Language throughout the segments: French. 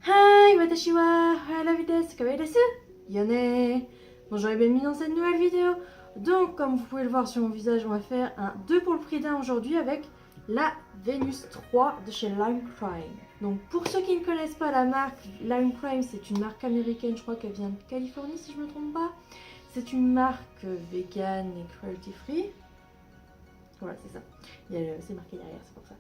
Hi, watashi wa harabi desu, kawaii desu, yane. Bonjour et bienvenue dans cette nouvelle vidéo. Donc, comme vous pouvez le voir sur mon visage, on va faire un 2 pour le prix d'un aujourd'hui avec la Venus 3 de chez Lime Crime. Donc, pour ceux qui ne connaissent pas la marque, Lime Crime, c'est une marque américaine, je crois qu'elle vient de Californie si je ne me trompe pas. C'est une marque vegan et cruelty free. Voilà, c'est ça. C'est marqué derrière, c'est pour ça.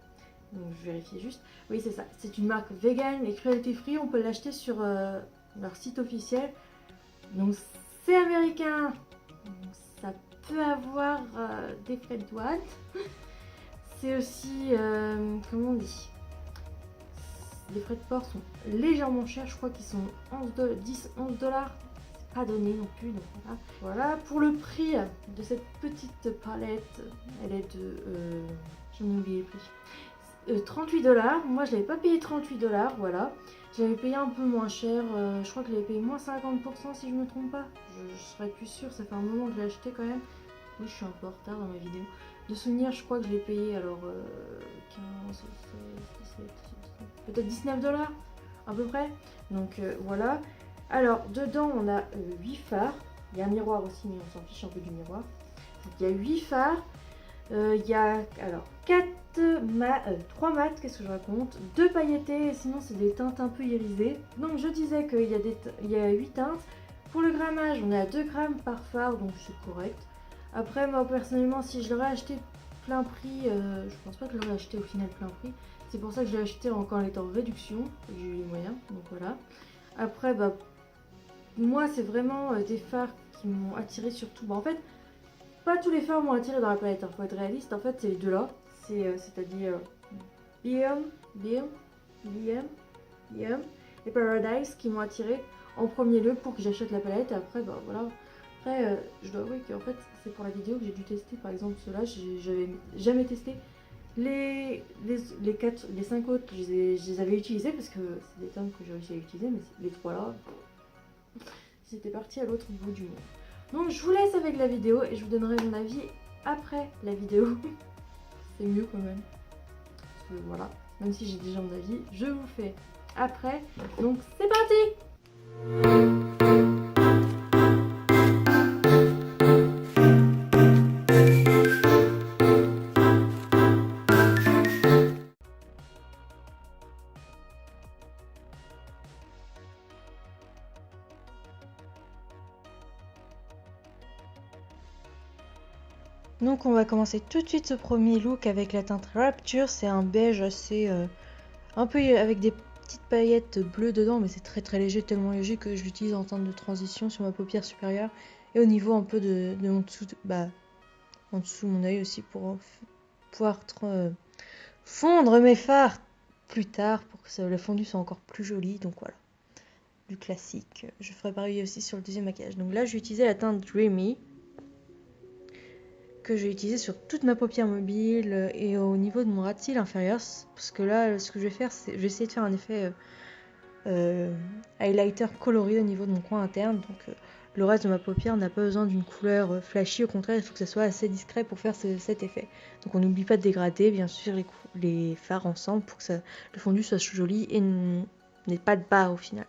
Donc je vérifie juste. Oui, c'est ça. C'est une marque vegan et cruelty free. On peut l'acheter sur leur site officiel. Donc c'est américain. Donc, ça peut avoir des frais de douane. C'est aussi, comment on dit, les frais de port sont légèrement chers. Je crois qu'ils sont 10-11 $. C'est pas donné non plus. Donc voilà. Voilà. Pour le prix de cette petite palette, elle est de... j'ai oublié le prix. 38 $. Moi, je l'avais pas payé 38 $, voilà. J'avais payé un peu moins cher. Je crois que je l'avais payé moins 50% si je me trompe pas. Je serais plus sûre, ça fait un moment que je l'ai acheté quand même. Oui, je suis un peu en retard dans ma vidéo. De souvenir, je crois que je l'ai payé alors 15, 16, 17, peut-être 19 $ à peu près. Donc voilà. Alors, dedans, on a 8 fards. Il y a un miroir aussi, mais on s'en fiche un peu du miroir. Donc, il y a 8 fards. Il y a alors 3 mats, qu'est-ce que je raconte, 2 pailletés, et sinon c'est des teintes un peu irisées. Donc je disais qu'il y a 8 teintes. Pour le grammage, on est à 2 grammes par fard, donc c'est correct. Après, moi personnellement, si je l'aurais acheté plein prix, je pense pas que je l'aurais acheté au final plein prix. C'est pour ça que je l'ai acheté quand elle était en réduction, j'ai eu les moyens, donc voilà. Après, bah, moi c'est vraiment des fards qui m'ont attiré surtout. Bah, en fait, pas tous les fards m'ont attiré dans la palette, faut être réaliste. En fait, c'est les deux là. C'est-à-dire BM et Paradise qui m'ont attiré en premier lieu pour que j'achète la palette. Et après, bah voilà. Après, je dois avouer qu'en fait, c'est pour la vidéo que j'ai dû tester. Par exemple, ceux-là, j'avais jamais testé. Les 5 autres, je les avais utilisés parce que c'est des termes que j'ai réussi à utiliser. Mais les 3 là, c'était parti à l'autre bout du monde. Donc je vous laisse avec la vidéo et je vous donnerai mon avis après la vidéo. C'est mieux quand même. Parce que voilà, même si j'ai déjà mon avis, je vous fais après. Donc c'est parti! Donc on va commencer tout de suite ce premier look avec la teinte Rapture. C'est un beige assez... un peu avec des petites paillettes bleues dedans, mais c'est très léger, tellement léger que je l'utilise en teinte de transition sur ma paupière supérieure. Et au niveau un peu de mon dessous, en dessous de mon œil aussi pour pouvoir fondre mes fards plus tard pour que le fondu soit encore plus joli. Donc voilà, du classique. Je ferai pareil aussi sur le deuxième maquillage. Donc là, je vais utiliser la teinte Dreamy, que j'ai utilisé sur toute ma paupière mobile et au niveau de mon ras de cils inférieur, parce que là ce que je vais faire, c'est je vais essayer de faire un effet highlighter coloré au niveau de mon coin interne. Donc le reste de ma paupière n'a pas besoin d'une couleur flashy, au contraire il faut que ça soit assez discret pour faire cet effet. Donc on n'oublie pas de dégrader bien sûr les fards ensemble pour que le fondu soit joli et n'ait pas de barre au final.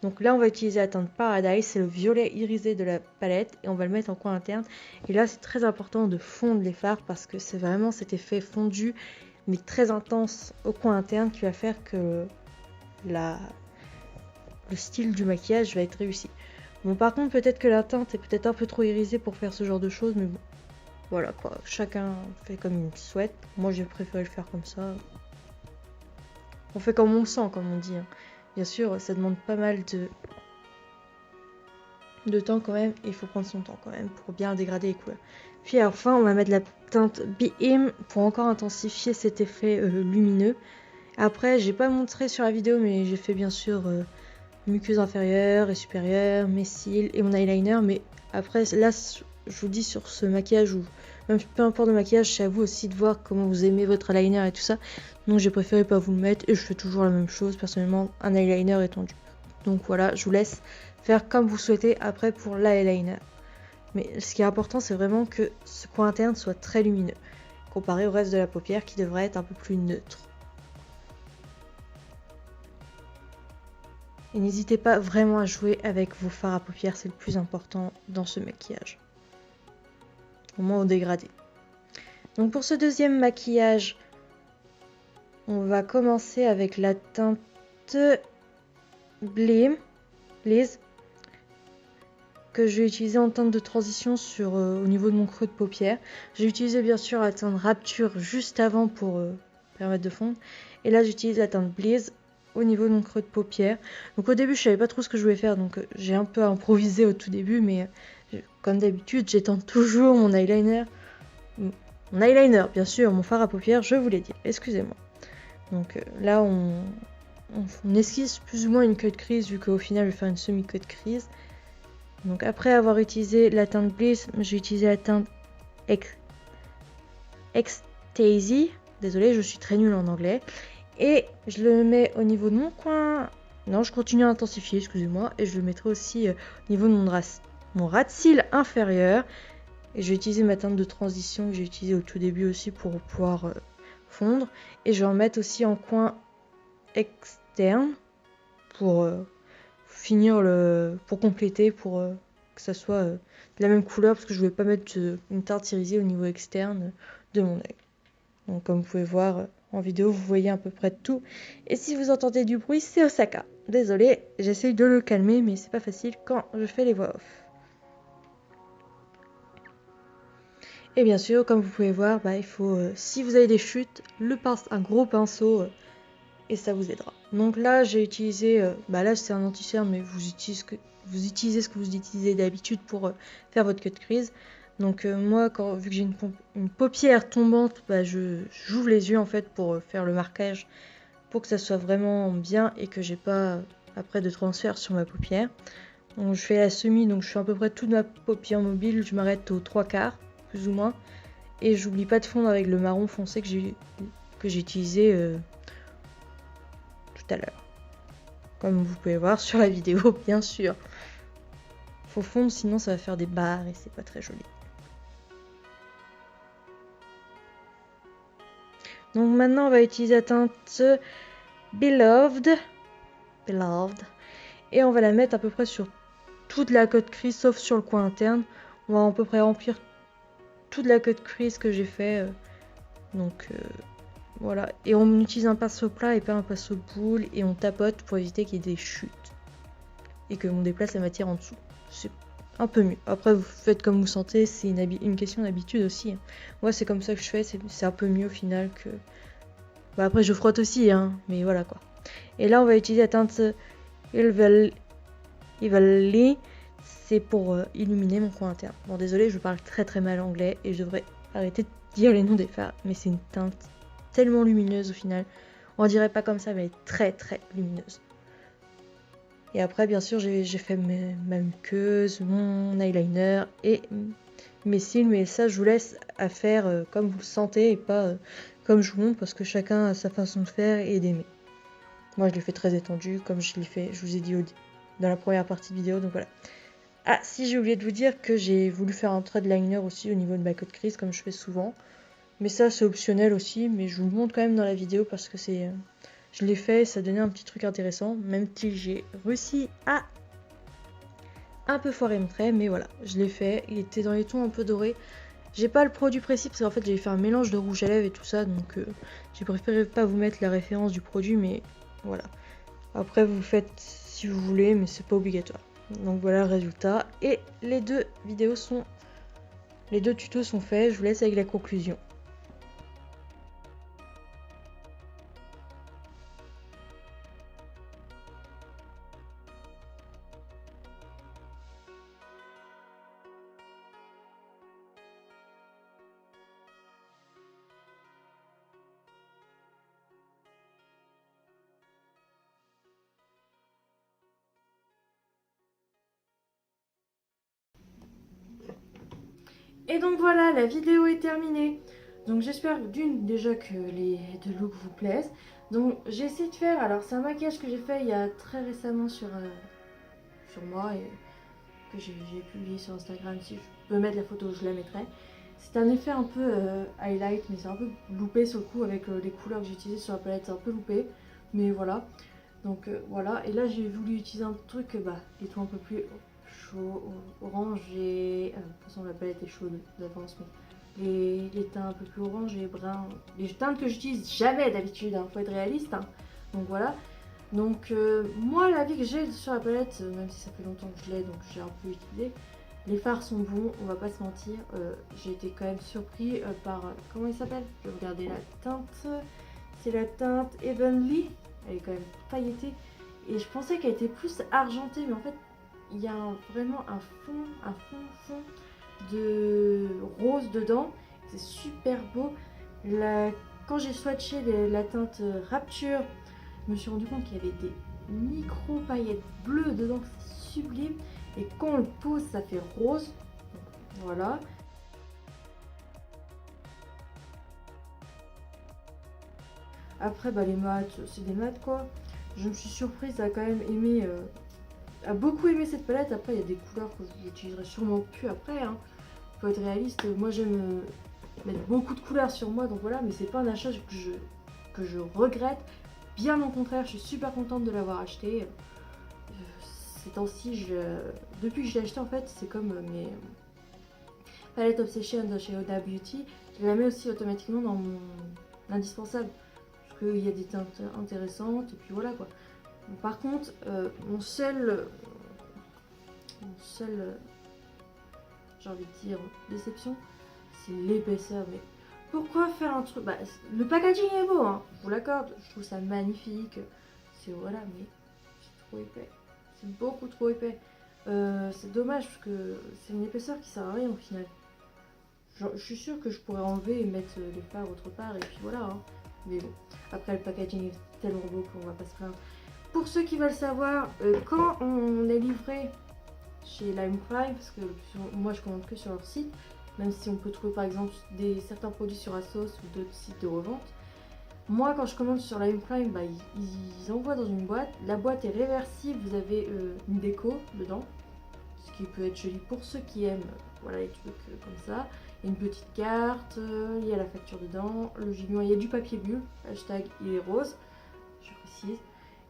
Donc là, on va utiliser la teinte Paradise, c'est le violet irisé de la palette et on va le mettre en coin interne. Et là, c'est très important de fondre les fards parce que c'est vraiment cet effet fondu mais très intense au coin interne qui va faire que le style du maquillage va être réussi. Bon, par contre, peut-être que la teinte est peut-être un peu trop irisée pour faire ce genre de choses, mais bon, voilà quoi, chacun fait comme il souhaite. Moi, j'ai préféré le faire comme ça. On fait comme on sent, comme on dit, hein. Bien sûr, ça demande pas mal de temps quand même, et il faut prendre son temps quand même pour bien dégrader les couleurs. Puis enfin, on va mettre la teinte BM pour encore intensifier cet effet lumineux. Après, j'ai pas montré sur la vidéo, mais j'ai fait bien sûr muqueuse inférieure et supérieure, mes cils et mon eyeliner. Mais après, là, je vous dis sur ce maquillage, ou même peu importe le maquillage, c'est à vous aussi de voir comment vous aimez votre eyeliner et tout ça. Donc j'ai préféré pas vous le mettre et je fais toujours la même chose personnellement, un eyeliner étendu. Donc voilà, je vous laisse faire comme vous souhaitez après pour l'eyeliner. Mais ce qui est important, c'est vraiment que ce coin interne soit très lumineux comparé au reste de la paupière qui devrait être un peu plus neutre. Et n'hésitez pas vraiment à jouer avec vos fards à paupières, c'est le plus important dans ce maquillage. Au moins au dégradé. Donc pour ce deuxième maquillage, on va commencer avec la teinte Blaze que je vais utiliser en teinte de transition au niveau de mon creux de paupière. J'ai utilisé bien sûr la teinte Rapture juste avant pour permettre de fondre. Et là j'utilise la teinte Blaze au niveau de mon creux de paupière. Donc au début je savais pas trop ce que je voulais faire, donc j'ai un peu improvisé au tout début, mais comme d'habitude j'étends toujours mon eyeliner. Mon eyeliner bien sûr, mon fard à paupières, je voulais dire, excusez-moi. Donc là on esquisse plus ou moins une queue de crise, vu qu'au final je vais faire une semi-queue de crise. Donc après avoir utilisé la teinte Bliss, j'ai utilisé la teinte Ecstasy. Désolée, je suis très nulle en anglais. Et je le mets au niveau de mon coin. Non, je continue à intensifier, excusez-moi. Et je le mettrai aussi au niveau de mon ras de cils inférieur. Et je vais utiliser ma teinte de transition que j'ai utilisée au tout début aussi pour pouvoir fondre. Et je vais en mettre aussi en coin externe pour finir pour compléter, pour que ça soit de la même couleur, parce que je voulais pas mettre une teinte irisée au niveau externe de mon œil. Donc comme vous pouvez voir en vidéo, vous voyez à peu près tout. Et si vous entendez du bruit, c'est Osaka. Désolée, j'essaye de le calmer, mais c'est pas facile quand je fais les voix off. Et bien sûr, comme vous pouvez voir, il faut, si vous avez des chutes, un gros pinceau et ça vous aidera. Donc là, j'ai utilisé, là c'est un anti-cerne, mais vous utilisez ce que vous utilisez d'habitude pour faire votre queue de crise. Donc moi, vu que j'ai une paupière tombante, j'ouvre les yeux en fait pour faire le marquage, pour que ça soit vraiment bien et que j'ai pas après de transfert sur ma paupière. Donc je fais la semi, donc je fais à peu près toute ma paupière mobile, je m'arrête aux 3/4, plus ou moins. Et j'oublie pas de fondre avec le marron foncé que j'ai utilisé tout à l'heure. Comme vous pouvez voir sur la vidéo, bien sûr. Faut fondre, sinon ça va faire des barres et c'est pas très joli. Donc maintenant on va utiliser la teinte Beloved. Et on va la mettre à peu près sur toute la queue de crise, sauf sur le coin interne. On va à peu près remplir toute la queue de crise que j'ai fait. Voilà. Et on utilise un pinceau plat et pas un pinceau boule. Et on tapote pour éviter qu'il y ait des chutes. Et qu'on déplace la matière en dessous. C'est un peu mieux. Après, vous faites comme vous sentez. C'est une question d'habitude aussi. Moi, c'est comme ça que je fais. C'est un peu mieux au final que... après, je frotte aussi. Mais voilà quoi. Et là, on va utiliser la teinte Ivali. C'est pour illuminer mon coin interne. Bon, désolé, je parle très très mal anglais. Et je devrais arrêter de dire les noms des fards. Mais c'est une teinte tellement lumineuse au final. On dirait pas comme ça, mais elle est très très lumineuse. Et après, bien sûr, j'ai fait ma muqueuse, mon eyeliner et mes cils. Mais ça, je vous laisse à faire comme vous le sentez et pas comme je vous montre, parce que chacun a sa façon de faire et d'aimer. Moi, je l'ai fait très étendu, comme je l'ai fait, je vous ai dit dans la première partie de vidéo, donc voilà. Ah, si j'ai oublié de vous dire que j'ai voulu faire un trait de liner aussi au niveau de ma queue de crise, comme je fais souvent. Mais ça, c'est optionnel aussi, mais je vous le montre quand même dans la vidéo parce que je l'ai fait et ça donnait un petit truc intéressant, même si j'ai réussi à un peu foirer mon trait, mais voilà, je l'ai fait. Il était dans les tons un peu dorés. J'ai pas le produit précis parce qu'en fait j'ai fait un mélange de rouge à lèvres et tout ça, donc j'ai préféré pas vous mettre la référence du produit, mais voilà. Après vous faites si vous voulez, mais c'est pas obligatoire. Donc voilà le résultat. Et les deux tutos sont faits, je vous laisse avec la conclusion. Et donc voilà, la vidéo est terminée. Donc j'espère déjà que les deux looks vous plaisent. Donc j'ai essayé de faire, alors c'est un maquillage que j'ai fait il y a très récemment sur moi et que j'ai publié sur Instagram. Si je peux mettre la photo, je la mettrai. C'est un effet un peu highlight, mais c'est un peu loupé sur le coup avec les couleurs que j'ai utilisées sur la palette, c'est un peu loupé. Mais voilà. Donc voilà, et là j'ai voulu utiliser un truc, des tons un peu plus chaud, orangé. De toute façon la palette est chaude d'avance, mais les teints un peu plus orangés, bruns, les teintes que j'utilise jamais d'habitude, faut être réaliste. Donc voilà. Donc moi l'avis que j'ai sur la palette, même si ça fait longtemps que je l'ai, donc j'ai un peu utilisé, les fards sont bons, on va pas se mentir. J'ai été quand même surpris par, comment il s'appelle? Je vais regarder la teinte, c'est la teinte Heavenly, elle est quand même pailletée. Et je pensais qu'elle était plus argentée, mais en fait il y a vraiment un fond de rose dedans. C'est super beau. Quand j'ai swatché la teinte Rapture, je me suis rendu compte qu'il y avait des micro paillettes bleues dedans, c'est sublime. Et quand on le pose, ça fait rose. Donc, voilà. Après, les mats, c'est des mats quoi. Je me suis surprise à quand même aimer, à beaucoup aimer cette palette. Après, il y a des couleurs que j'utiliserai sûrement plus après. Faut être réaliste. Moi, j'aime mettre beaucoup de couleurs sur moi, donc voilà. Mais c'est pas un achat que je regrette. Bien au contraire, je suis super contente de l'avoir acheté. Ces temps-ci, depuis que je l'ai acheté, en fait, c'est comme mes palettes Obsession de chez Huda Beauty. Je la mets aussi automatiquement dans mon indispensable. Parce qu'il y a des teintes intéressantes, et puis voilà quoi. Par contre, mon seul j'ai envie de dire, déception, c'est l'épaisseur. Mais pourquoi faire un truc, le packaging est beau, je vous l'accorde, je trouve ça magnifique. C'est voilà, mais c'est trop épais. C'est beaucoup trop épais. C'est dommage parce que c'est une épaisseur qui sert à rien au final. Je suis sûre que je pourrais enlever et mettre les fards autre part et puis voilà. Mais bon, après le packaging est tellement beau qu'on va pas se plaindre. Pour ceux qui veulent savoir, quand on est livré chez Lime Crime, parce que moi je commande que sur leur site, même si on peut trouver par exemple certains produits sur Asos ou d'autres sites de revente. Moi quand je commande sur Lime Crime, ils envoient dans une boîte. La boîte est réversible, vous avez une déco dedans, ce qui peut être joli pour ceux qui aiment voilà, les trucs comme ça. Il y a une petite carte, il y a la facture dedans, logiquement il y a du papier bulle, hashtag il est rose, je précise.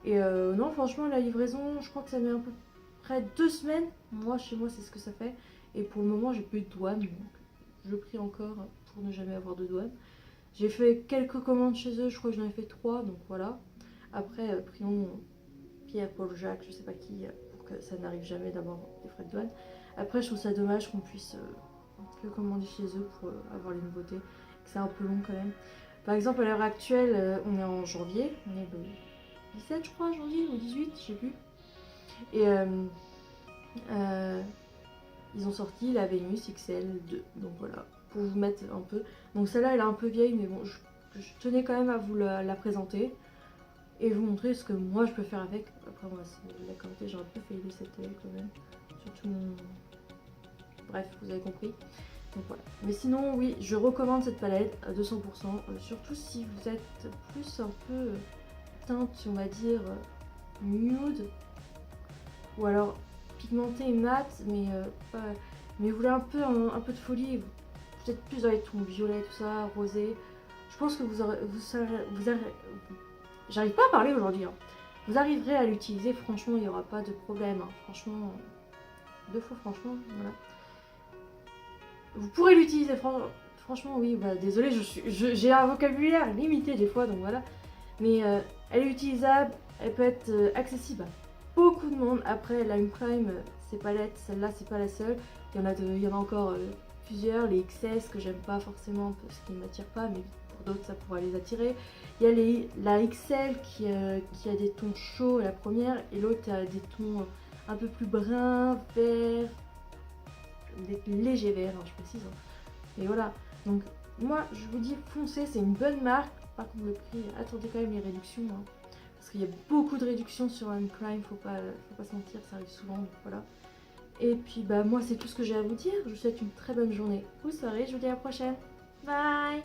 Et non franchement la livraison, je crois que ça met à peu près 2 semaines. Moi chez moi c'est ce que ça fait. Et pour le moment j'ai pas eu de douane, donc je prie encore pour ne jamais avoir de douane. J'ai fait quelques commandes chez eux, je crois que j'en ai fait 3, donc voilà. Après prions Pierre, Paul, Jacques, je sais pas qui, pour que ça n'arrive jamais d'avoir des frais de douane. Après je trouve ça dommage qu'on puisse que commander chez eux pour avoir les nouveautés, c'est un peu long quand même. Par exemple à l'heure actuelle, on est en janvier, on est le 17 je crois, janvier ou 18, je sais plus. Et ils ont sorti la Vénus XL2, donc voilà, pour vous mettre un peu. Donc celle-là elle est un peu vieille, mais bon, je tenais quand même à vous la présenter et vous montrer ce que moi je peux faire avec. Après moi, la quantité, j'aurais préféré cette taille quand même, surtout mon... Bref, vous avez compris. Donc voilà. Mais sinon, oui, je recommande cette palette à 200%, surtout si vous êtes plus un peu teinte, on va dire, nude, ou alors pigmenté et mat, mais vous voulez un peu de folie, vous êtes plus dans les tons violets, tout ça, rosé. Je pense que j'arrive pas à parler aujourd'hui. Vous arriverez à l'utiliser, franchement, il n'y aura pas de problème. Franchement, 2 fois franchement, voilà. Vous pourrez l'utiliser, franchement, oui, désolé, j'ai un vocabulaire limité des fois, donc voilà. Mais elle est utilisable, elle peut être accessible à beaucoup de monde. Après, Lime Crime, ces palettes, celle-là, c'est pas la seule. Il y en a encore plusieurs, les XS que j'aime pas forcément parce qu'ils ne m'attirent pas, mais pour d'autres, ça pourrait les attirer. Il y a la XL qui a des tons chauds, la première, et l'autre a des tons un peu plus bruns, verts, des légers verts, je précise. Et voilà, donc moi je vous dis foncez, c'est une bonne marque. Par contre le prix, attendez quand même les réductions, parce qu'il y a beaucoup de réductions sur Lime Crime, faut pas se mentir, ça arrive souvent, donc voilà. Et puis moi c'est tout ce que j'ai à vous dire, je vous souhaite une très bonne journée ou soirée, je vous dis à la prochaine, bye.